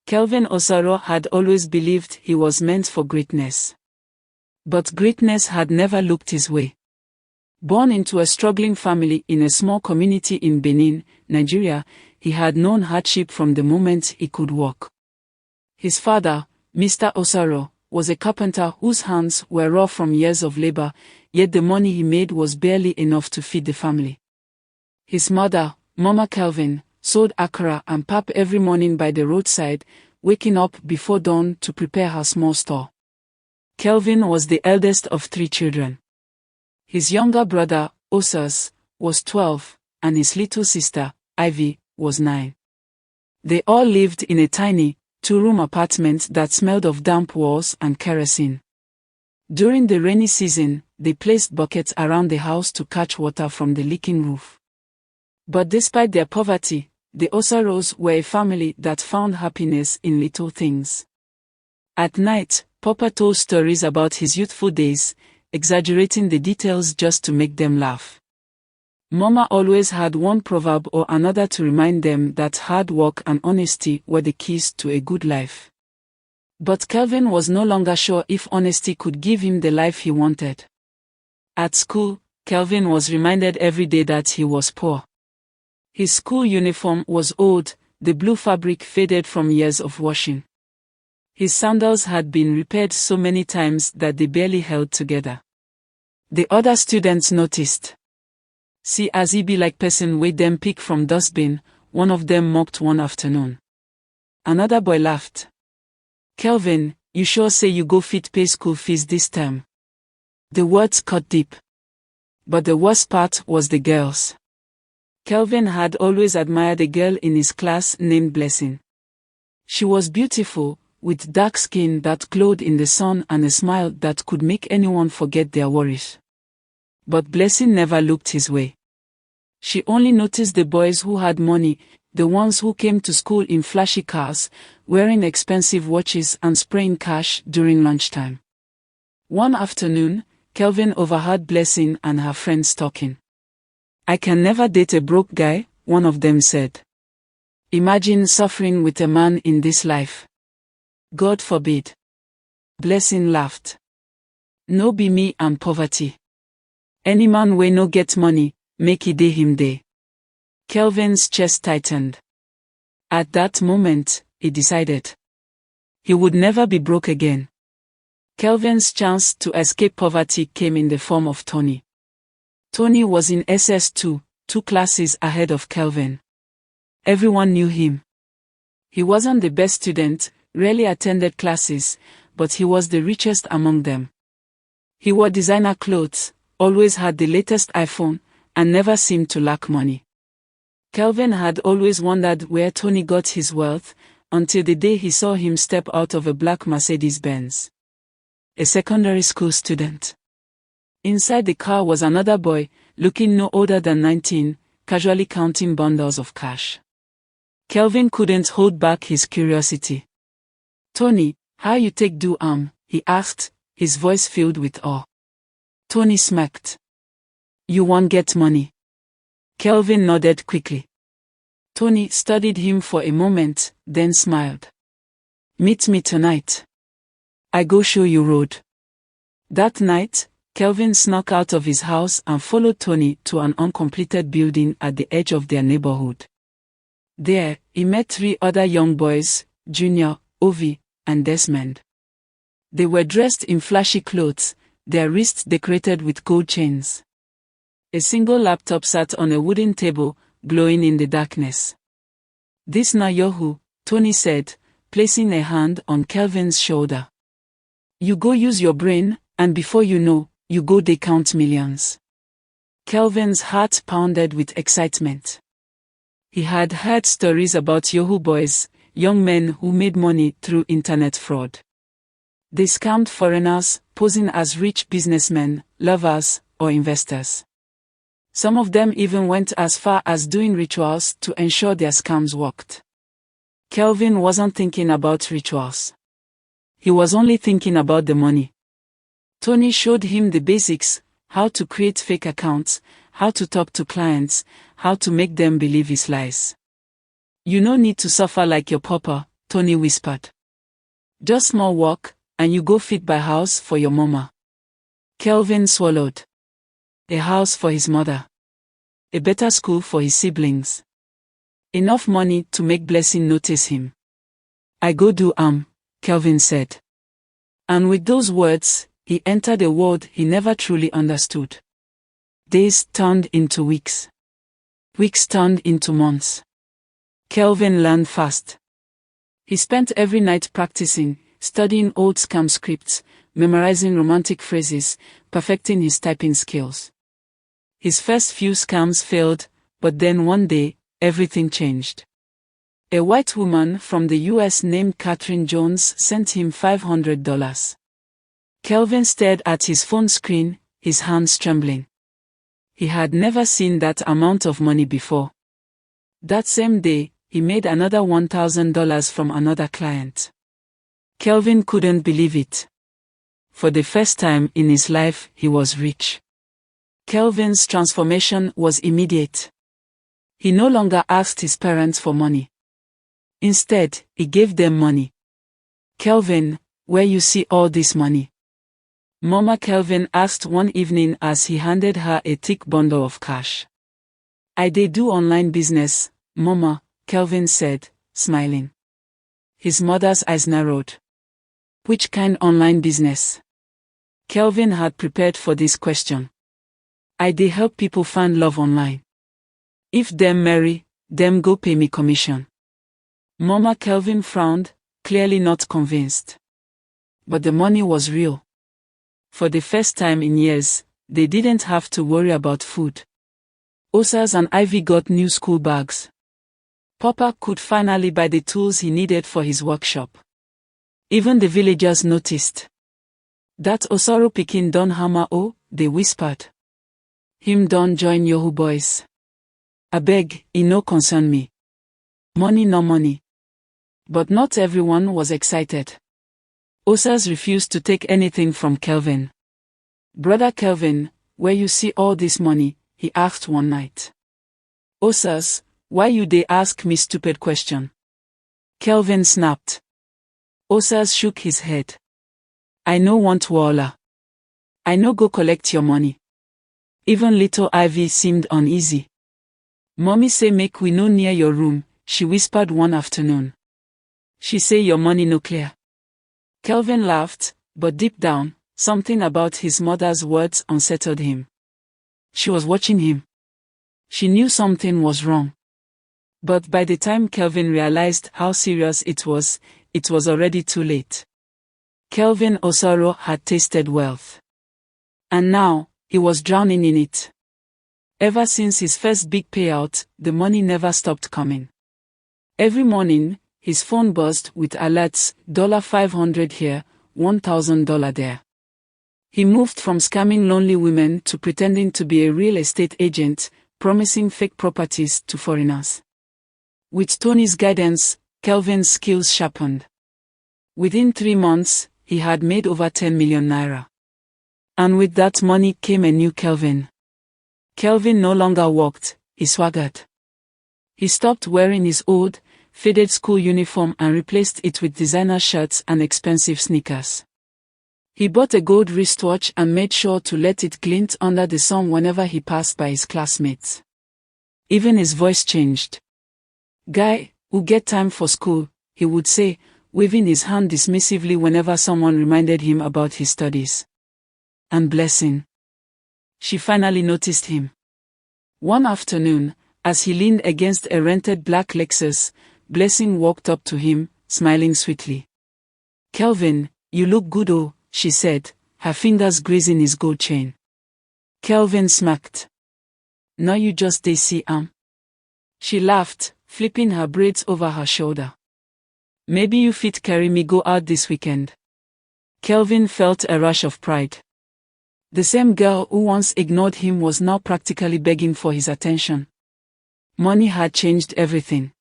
Kelvin Osoro had always believed he was meant for greatness. But greatness had never looked his way. Born into a struggling family in a small community in Benin, Nigeria, he had known hardship from the moment he could walk. His father, Mr. Osoro, was a carpenter whose hands were raw from years of labor, yet the money he made was barely enough to feed the family. His mother, Mama Kelvin, sold akara and pap every morning by the roadside, waking up before dawn to prepare her small store. Kelvin was the eldest of 3 children. His younger brother, Osas, was 12, and his little sister, Ivy, was 9. They all lived in a tiny, 2-room apartment that smelled of damp walls and kerosene. During the rainy season, they placed buckets around the house to catch water from the leaking roof. But despite their poverty, the Osaros were a family that found happiness in little things. At night, Papa told stories about his youthful days, exaggerating the details just to make them laugh. Mama always had one proverb or another to remind them that hard work and honesty were the keys to a good life. But Kelvin was no longer sure if honesty could give him the life he wanted. At school, Kelvin was reminded every day that he was poor. His school uniform was old, the blue fabric faded from years of washing. His sandals had been repaired so many times that they barely held together. The other students noticed. "See as he be like person wey dem pick from dustbin," one of them mocked one afternoon. Another boy laughed. "Kelvin, you sure say you go fit pay school fees this term?" The words cut deep. But the worst part was the girls. Kelvin had always admired a girl in his class named Blessing. She was beautiful, with dark skin that glowed in the sun and a smile that could make anyone forget their worries. But Blessing never looked his way. She only noticed the boys who had money, the ones who came to school in flashy cars, wearing expensive watches and spraying cash during lunchtime. One afternoon, Kelvin overheard Blessing and her friends talking. "I can never date a broke guy," one of them said. "Imagine suffering with a man in this life. God forbid." Blessing laughed. "No be me and poverty. Any man wey no get money, make he dey him dey." Kelvin's chest tightened. At that moment, he decided. He would never be broke again. Kelvin's chance to escape poverty came in the form of Tony. Tony was in SS2, 2 classes ahead of Kelvin. Everyone knew him. He wasn't the best student, rarely attended classes, but he was the richest among them. He wore designer clothes, always had the latest iPhone, and never seemed to lack money. Kelvin had always wondered where Tony got his wealth, until the day he saw him step out of a black Mercedes-Benz. A secondary school student. Inside the car was another boy, looking no older than 19, casually counting bundles of cash. Kelvin couldn't hold back his curiosity. "Tony, how you take do he asked, his voice filled with awe. Tony smirked. "You won't get money." Kelvin nodded quickly. Tony studied him for a moment, then smiled. "Meet me tonight. I go show you road." That night, Kelvin snuck out of his house and followed Tony to an uncompleted building at the edge of their neighborhood. There, he met 3 other young boys, Junior, Ovi, and Desmond. They were dressed in flashy clothes, their wrists decorated with gold chains. A single laptop sat on a wooden table, glowing in the darkness. "This na Yahoo," Tony said, placing a hand on Kelvin's shoulder. "You go use your brain, and before you know, you go dey count millions." Kelvin's heart pounded with excitement. He had heard stories about Yahoo Boys, young men who made money through internet fraud. They scammed foreigners, posing as rich businessmen, lovers, or investors. Some of them even went as far as doing rituals to ensure their scams worked. Kelvin wasn't thinking about rituals. He was only thinking about the money. Tony showed him the basics, how to create fake accounts, how to talk to clients, how to make them believe his lies. "You no need to suffer like your papa," Tony whispered. Just small work, and you go fit buy house for your mama. Kelvin swallowed. A house for his mother. A better school for his siblings. Enough money to make Blessing notice him. I go do Kelvin said. And with those words, he entered a world he never truly understood. Days turned into weeks. Weeks turned into months. Kelvin learned fast. He spent every night practicing, studying old scam scripts, memorizing romantic phrases, perfecting his typing skills. His first few scams failed, but then one day, everything changed. A white woman from the US named Catherine Jones sent him $500. Kelvin stared at his phone screen, his hands trembling. He had never seen that amount of money before. That same day, he made another $1,000 from another client. Kelvin couldn't believe it. For the first time in his life, he was rich. Kelvin's transformation was immediate. He no longer asked his parents for money. Instead, he gave them money. Kelvin, where you see all this money? Mama, Kelvin asked one evening as he handed her a thick bundle of cash. I dey do online business, Mama, Kelvin said, smiling. His mother's eyes narrowed. Which kind online business? Kelvin had prepared for this question. I dey help people find love online. If them marry, them go pay me commission. Mama, Kelvin frowned, clearly not convinced. But the money was real. For the first time in years, they didn't have to worry about food. Osas and Ivy got new school bags. Papa could finally buy the tools he needed for his workshop. Even the villagers noticed. That Osoro pikin don hammer they whispered. Him don join Yahoo Boys. Abeg, e no concern me. Money no money. But not everyone was excited. Osas refused to take anything from Kelvin. Brother Kelvin, where you see all this money? He asked one night. Osas, why you dey ask me stupid question? Kelvin snapped. Osas shook his head. I no want wahala. I no go collect your money. Even little Ivy seemed uneasy. Mommy say make we no near your room, she whispered one afternoon. She say your money no clear. Kelvin laughed, but deep down, something about his mother's words unsettled him. She was watching him. She knew something was wrong. But by the time Kelvin realized how serious it was already too late. Kelvin Osoro had tasted wealth. And now, he was drowning in it. Ever since his first big payout, the money never stopped coming. Every morning, his phone buzzed with alerts, $500 here, $1,000 there. He moved from scamming lonely women to pretending to be a real estate agent, promising fake properties to foreigners. With Tony's guidance, Kelvin's skills sharpened. Within 3 months, he had made over 10 million naira. And with that money came a new Kelvin. Kelvin no longer walked, he swaggered. He stopped wearing his old, faded school uniform and replaced it with designer shirts and expensive sneakers. He bought a gold wristwatch and made sure to let it glint under the sun whenever he passed by his classmates. Even his voice changed. Guy, who get time for school, he would say, waving his hand dismissively whenever someone reminded him about his studies. And Blessing. She finally noticed him. One afternoon, as he leaned against a rented black Lexus, Blessing walked up to him, smiling sweetly. Kelvin, you look good she said, her fingers grazing his gold chain. Kelvin smirked. Now you just dey see She laughed, flipping her braids over her shoulder. Maybe you fit carry me go out this weekend. Kelvin felt a rush of pride. The same girl who once ignored him was now practically begging for his attention. Money had changed everything.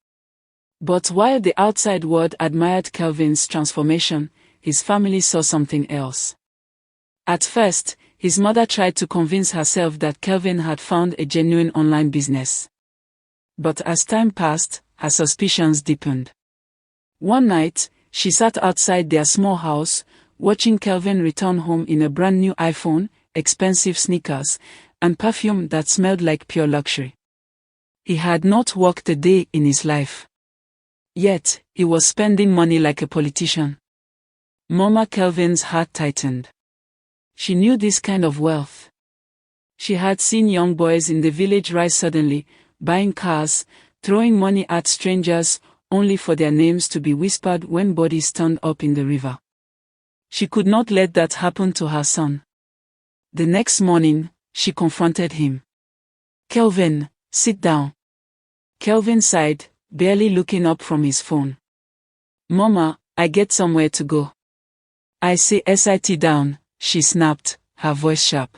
But while the outside world admired Kelvin's transformation, his family saw something else. At first, his mother tried to convince herself that Kelvin had found a genuine online business. But as time passed, her suspicions deepened. One night, she sat outside their small house, watching Kelvin return home in a brand new iPhone, expensive sneakers, and perfume that smelled like pure luxury. He had not worked a day in his life. Yet, he was spending money like a politician. Mama Kelvin's heart tightened. She knew this kind of wealth. She had seen young boys in the village rise suddenly, buying cars, throwing money at strangers, only for their names to be whispered when bodies turned up in the river. She could not let that happen to her son. The next morning, she confronted him. "Kelvin, sit down." Kelvin sighed, barely looking up from his phone. "Mama, I get somewhere to go." "I say sit down," she snapped, her voice sharp.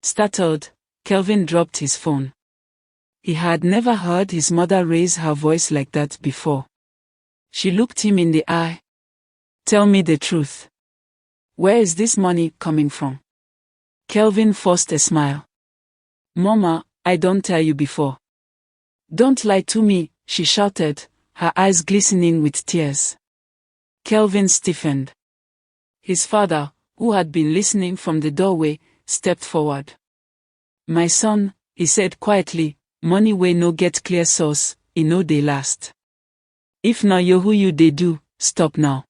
Startled, Kelvin dropped his phone. He had never heard his mother raise her voice like that before. She looked him in the eye. "Tell me the truth. Where is this money coming from?" Kelvin forced a smile. "Mama, I don't tell you before." "Don't lie to me," she shouted, her eyes glistening with tears. Kelvin stiffened. His father, who had been listening from the doorway, stepped forward. "My son," he said quietly, "money wey no get clear source, e no dey last. If na Yahoo you dey do, stop now.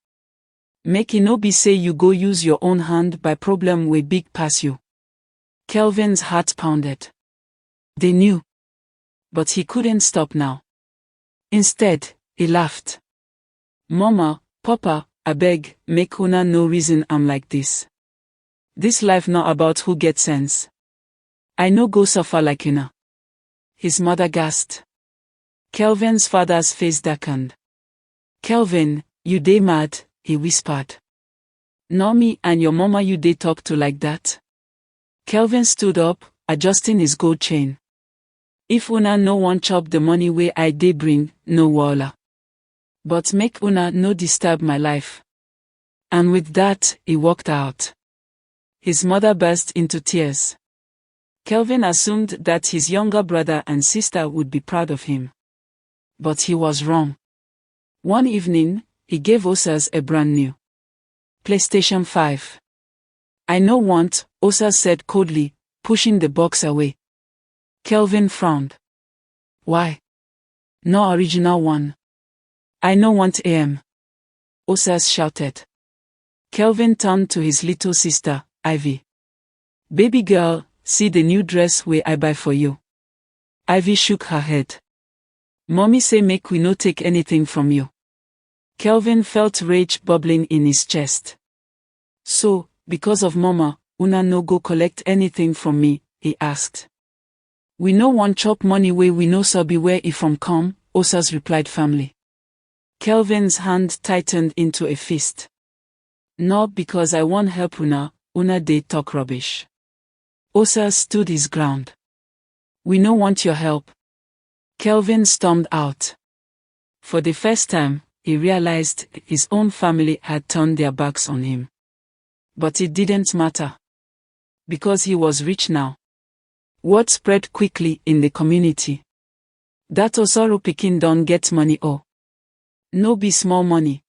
Make e no be say you go use your own hand by problem wey big pass you." Kelvin's heart pounded. They knew. But he couldn't stop now. Instead, he laughed. "Mama, Papa, abeg, make una no reason I'm like this. This life not about who get sense. I no go suffer like una." His mother gasped. Kelvin's father's face darkened. "Kelvin, you dey mad," he whispered. "No me and your mama you dey talk to like that." Kelvin stood up, adjusting his gold chain. "If una no want chop the money wey I dey bring, no wahala. But make una no disturb my life." And with that, he walked out. His mother burst into tears. Kelvin assumed that his younger brother and sister would be proud of him. But he was wrong. One evening, he gave Osas a brand new PlayStation 5. "I no want," Osas said coldly, pushing the box away. Kelvin frowned. "Why? No original one." "I no want AM," Osas shouted. Kelvin turned to his little sister, Ivy. "Baby girl, see the new dress wey I buy for you." Ivy shook her head. "Mommy say make we no take anything from you." Kelvin felt rage bubbling in his chest. "So, because of Mama, una no go collect anything from me?" he asked. "We no want chop money wey we no sabi where e from come," Osas replied firmly. Kelvin's hand tightened into a fist. "No, because I want help una dey talk rubbish." Osas stood his ground. "We no want your help." Kelvin stormed out. For the first time, he realized his own family had turned their backs on him. But it didn't matter. Because he was rich now. Word spread quickly in the community. "That Osoro pikin don get money oh. No be small money.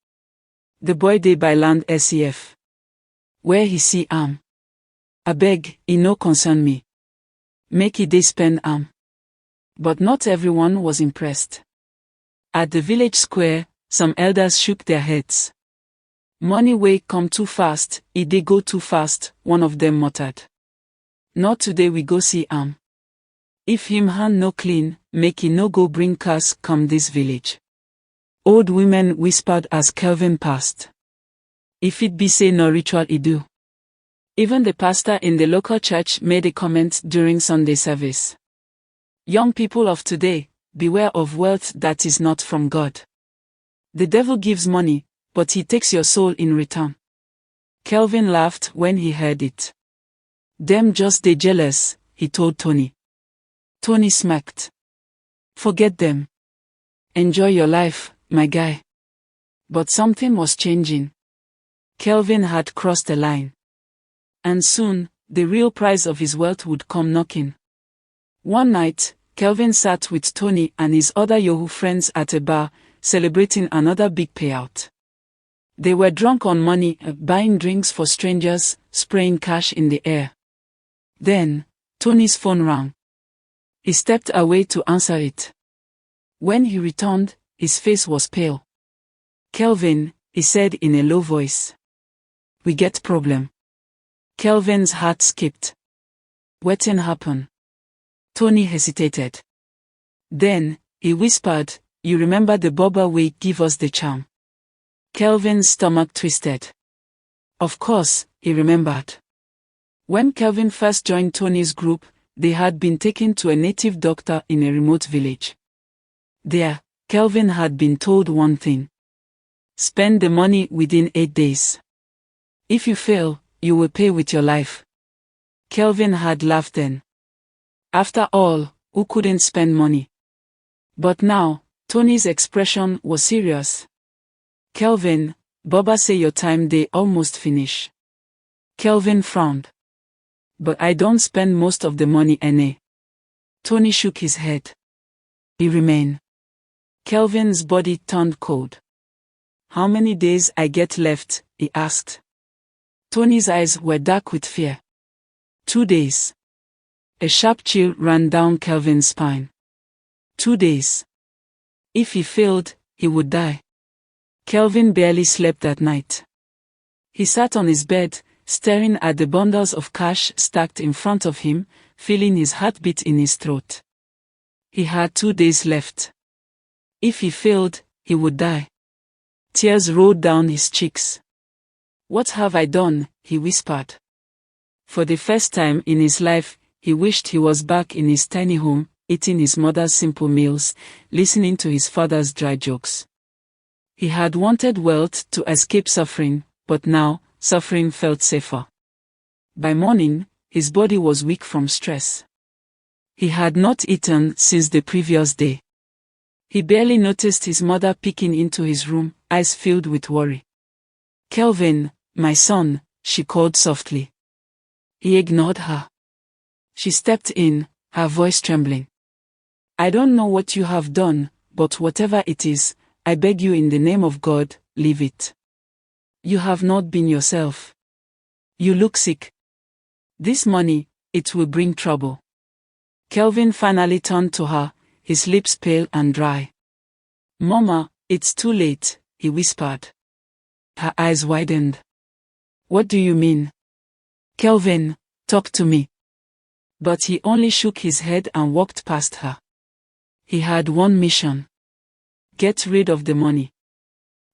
The boy dey buy land SCF. Where he see am? Abeg, e no concern me. Make he dey spend am." But not everyone was impressed. At the village square, some elders shook their heads. "Money wey come too fast, e dey go too fast," one of them muttered. "Not today we go see am. If him hand no clean, make he no go bring cars come this village." Old women whispered as Kelvin passed. "If it be say no ritual he do." Even the pastor in the local church made a comment during Sunday service. "Young people of today, beware of wealth that is not from God. The devil gives money, but he takes your soul in return." Kelvin laughed when he heard it. "Them just dey jealous," he told Tony. Tony smirked. "Forget them. Enjoy your life, my guy." But something was changing. Kelvin had crossed a line. And soon, the real price of his wealth would come knocking. One night, Kelvin sat with Tony and his other Yahoo friends at a bar, celebrating another big payout. They were drunk on money, buying drinks for strangers, spraying cash in the air. Then, Tony's phone rang. He stepped away to answer it. When he returned, his face was pale. "Kelvin," he said in a low voice. "We get problem." Kelvin's heart skipped. "Wetin happen?" Tony hesitated. Then, he whispered, "You remember the bobber we give us the charm?" Kelvin's stomach twisted. Of course, he remembered. When Kelvin first joined Tony's group, they had been taken to a native doctor in a remote village. There, Kelvin had been told one thing. Spend the money within 8 days. If you fail, you will pay with your life. Kelvin had laughed then. After all, who couldn't spend money? But now, Tony's expression was serious. "Kelvin, Baba say your time dey almost finish." Kelvin frowned. "But I don't spend most of the money ene." Tony shook his head. He remained. Kelvin's body turned cold. "How many days I get left?" he asked. Tony's eyes were dark with fear. 2 days. A sharp chill ran down Kelvin's spine. 2 days. If he failed, he would die. Kelvin barely slept that night. He sat on his bed, staring at the bundles of cash stacked in front of him, feeling his heartbeat in his throat. He had 2 days left. If he failed, he would die. Tears rolled down his cheeks. "What have I done?" he whispered. For the first time in his life, he wished he was back in his tiny home, eating his mother's simple meals, listening to his father's dry jokes. He had wanted wealth to escape suffering, but now, suffering felt safer. By morning, his body was weak from stress. He had not eaten since the previous day. He barely noticed his mother peeking into his room, eyes filled with worry. "Kelvin, my son," she called softly. He ignored her. She stepped in, her voice trembling. "I don't know what you have done, but whatever it is, I beg you in the name of God, leave it. You have not been yourself. You look sick. This money, it will bring trouble." Kelvin finally turned to her, his lips pale and dry. "Mama, it's too late," he whispered. Her eyes widened. "What do you mean?" "Kelvin, talk to me." But he only shook his head and walked past her. He had one mission. Get rid of the money.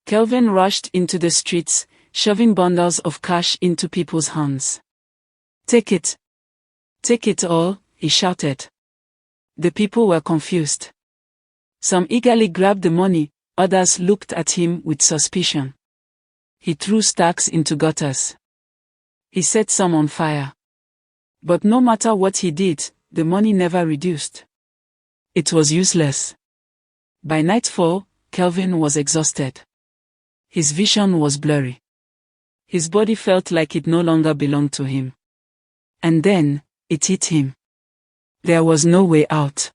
Kelvin rushed into the streets, shoving bundles of cash into people's hands. "Take it. Take it all," he shouted. The people were confused. Some eagerly grabbed the money, others looked at him with suspicion. He threw stacks into gutters. He set some on fire. But no matter what he did, the money never reduced. It was useless. By nightfall, Kelvin was exhausted. His vision was blurry. His body felt like it no longer belonged to him. And then, it hit him. There was no way out.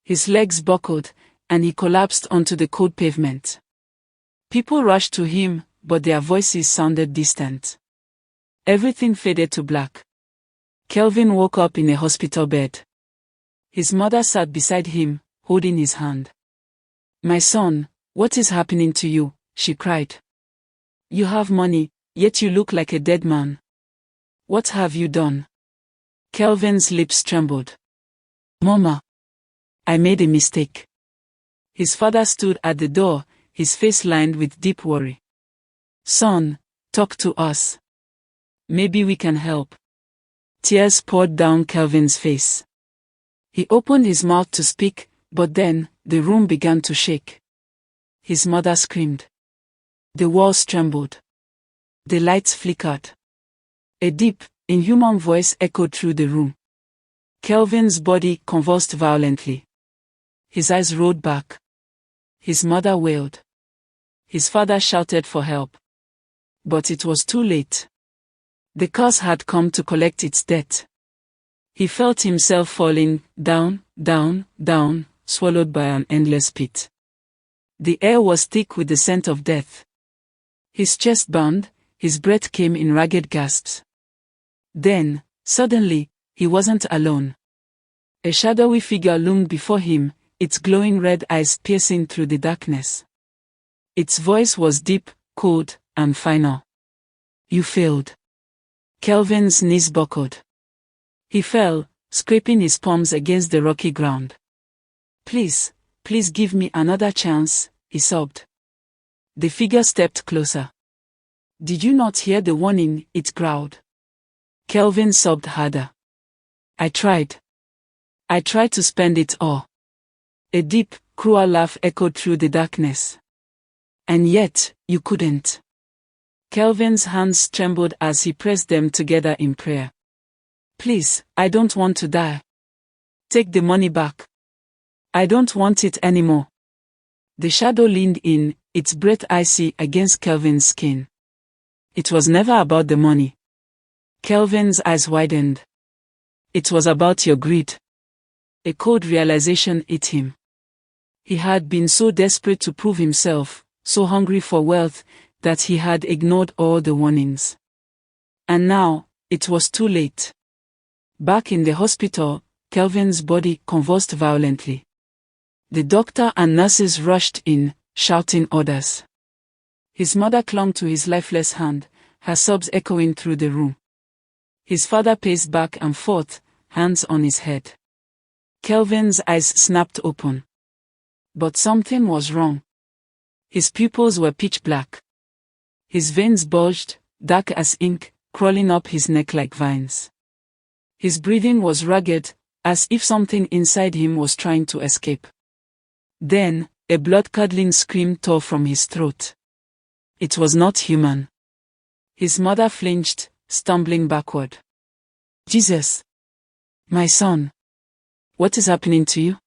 His legs buckled, and he collapsed onto the cold pavement. People rushed to him, but their voices sounded distant. Everything faded to black. Kelvin woke up in a hospital bed. His mother sat beside him, holding his hand. "My son, what is happening to you?" she cried. "You have money, yet you look like a dead man. What have you done?" Kelvin's lips trembled. "Mama, I made a mistake." His father stood at the door, his face lined with deep worry. "Son, talk to us. Maybe we can help." Tears poured down Kelvin's face. He opened his mouth to speak, but then, the room began to shake. His mother screamed. The walls trembled. The lights flickered. A deep, inhuman voice echoed through the room. Kelvin's body convulsed violently. His eyes rolled back. His mother wailed. His father shouted for help. But it was too late. The curse had come to collect its debt. He felt himself falling, down, down, down, swallowed by an endless pit. The air was thick with the scent of death. His chest burned, his breath came in ragged gasps. Then, suddenly, he wasn't alone. A shadowy figure loomed before him, its glowing red eyes piercing through the darkness. Its voice was deep, cold, and final. "You failed." Kelvin's knees buckled. He fell, scraping his palms against the rocky ground. Please give me another chance," he sobbed. The figure stepped closer. "Did you not hear the warning?" it growled. Kelvin sobbed harder. I tried to spend it all." A deep, cruel laugh echoed through the darkness. "And yet, you couldn't." Kelvin's hands trembled as he pressed them together in prayer. "Please, I don't want to die. Take the money back. I don't want it anymore." The shadow leaned in, its breath icy against Kelvin's skin. "It was never about the money." Kelvin's eyes widened. "It was about your greed." A cold realization hit him. He had been so desperate to prove himself, so hungry for wealth, that he had ignored all the warnings. And now, it was too late. Back in the hospital, Kelvin's body convulsed violently. The doctor and nurses rushed in, shouting orders. His mother clung to his lifeless hand, her sobs echoing through the room. His father paced back and forth, hands on his head. Kelvin's eyes snapped open. But something was wrong. His pupils were pitch black. His veins bulged, dark as ink, crawling up his neck like vines. His breathing was ragged, as if something inside him was trying to escape. Then, a blood-curdling scream tore from his throat. It was not human. His mother flinched, stumbling backward. "Jesus! My son! What is happening to you?"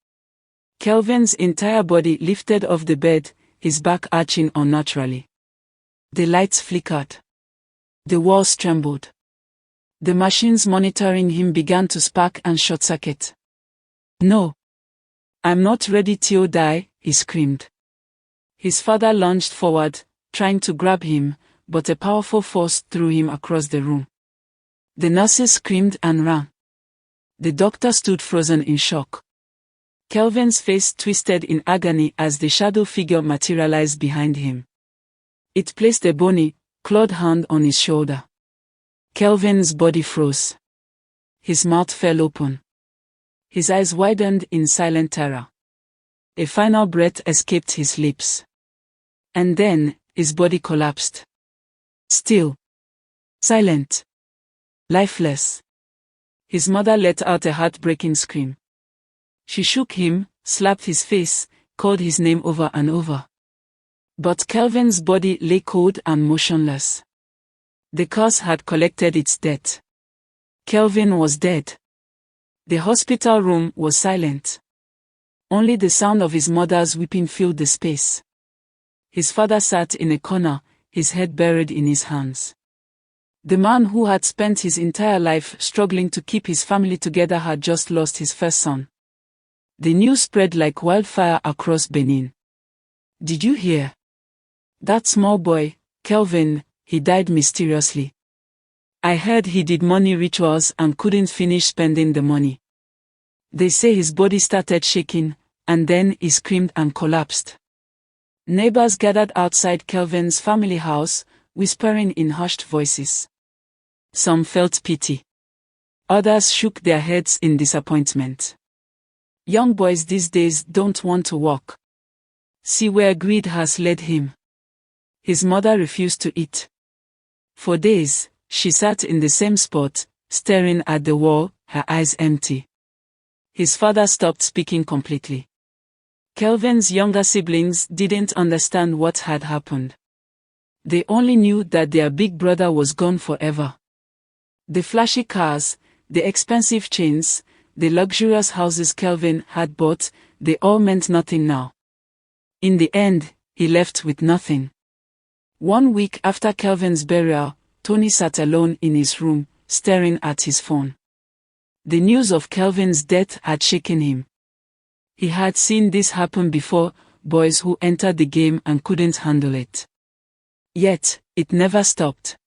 Kelvin's entire body lifted off the bed, his back arching unnaturally. The lights flickered. The walls trembled. The machines monitoring him began to spark and short-circuit. "No! I'm not ready till die," he screamed. His father lunged forward, trying to grab him, but a powerful force threw him across the room. The nurses screamed and ran. The doctor stood frozen in shock. Kelvin's face twisted in agony as the shadow figure materialized behind him. It placed a bony, clawed hand on his shoulder. Kelvin's body froze. His mouth fell open. His eyes widened in silent terror. A final breath escaped his lips. And then, his body collapsed. Still. Silent. Lifeless. His mother let out a heartbreaking scream. She shook him, slapped his face, called his name over and over. But Kelvin's body lay cold and motionless. The curse had collected its debt. Kelvin was dead. The hospital room was silent. Only the sound of his mother's weeping filled the space. His father sat in a corner, his head buried in his hands. The man who had spent his entire life struggling to keep his family together had just lost his first son. The news spread like wildfire across Benin. "Did you hear? That small boy, Kelvin, he died mysteriously. I heard he did money rituals and couldn't finish spending the money. They say his body started shaking, and then he screamed and collapsed." Neighbors gathered outside Kelvin's family house, whispering in hushed voices. Some felt pity. Others shook their heads in disappointment. Young boys these days don't want to walk. See where greed has led him. His mother refused to eat. For days, she sat in the same spot, staring at the wall, her eyes empty. His father stopped speaking completely. Kelvin's younger siblings didn't understand what had happened. They only knew that their big brother was gone forever. The flashy cars, the expensive chains, the luxurious houses Kelvin had bought, they all meant nothing now. In the end, he left with nothing. 1 week after Kelvin's burial, Tony sat alone in his room, staring at his phone. The news of Kelvin's death had shaken him. He had seen this happen before, boys who entered the game and couldn't handle it. Yet, it never stopped.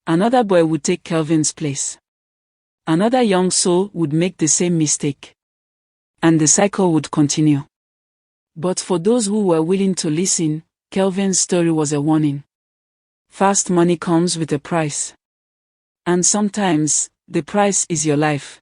Another boy would take Kelvin's place. Another young soul would make the same mistake. And the cycle would continue. But for those who were willing to listen, Kelvin's story was a warning. Fast money comes with a price. And sometimes, the price is your life.